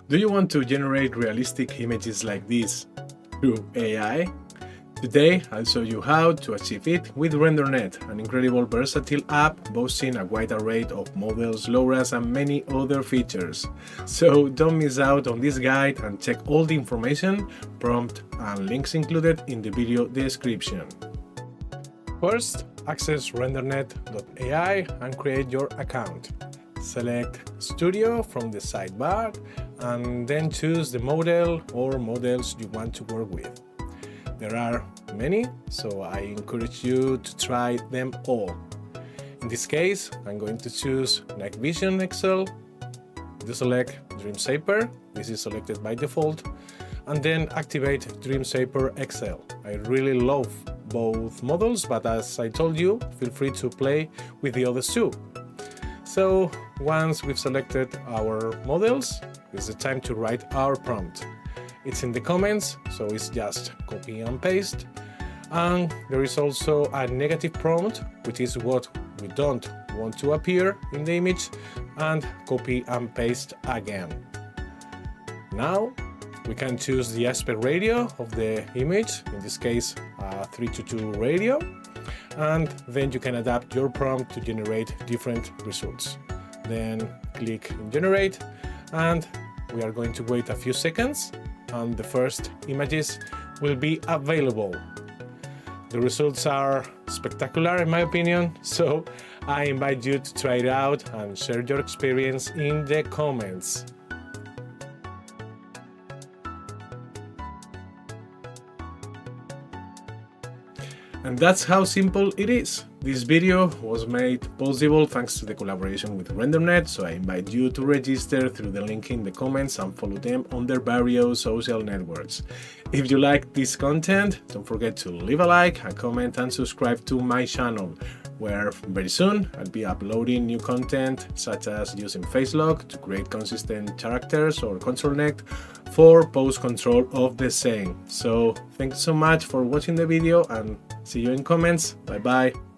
Do you want to generate realistic images like this through AI? Today, I'll show you how to achieve it with Rendernet, an incredible versatile app boasting a wide array of models, LoRa's, and many other features. So don't miss out on this guide and check all the information, prompt, and links included in the video description. First, access rendernet.ai and create your account. Select Studio from the sidebar and then choose the model or models you want to work with. There are many, so I encourage you to try them all. In this case, I'm going to choose Night Vision XL, deselect Dream Shaper, this is selected by default, and then activate Dream Shaper XL. I really love both models, but as I told you, feel free to play with the others too. So once we've selected our models, it's the time to write our prompt. It's in the comments, so it's just copy and paste. And there is also a negative prompt, which is what we don't want to appear in the image, and copy and paste again. Now we can choose the aspect ratio of the image, in this case 3:2 ratio, and then you can adapt your prompt to generate different results. Then click in Generate, and we are going to wait a few seconds, and the first images will be available. The results are spectacular in my opinion, so I invite you to try it out and share your experience in the comments. And that's how simple it is. This video was made possible thanks to the collaboration with Rendernet, so I invite you to register through the link in the comments and follow them on their various social networks. If you like this content, don't forget to leave a like, a comment, and subscribe to my channel, where very soon I'll be uploading new content such as using face lock to create consistent characters or control neck for post control of the same. So thanks so much for watching the video and see you in comments. Bye bye.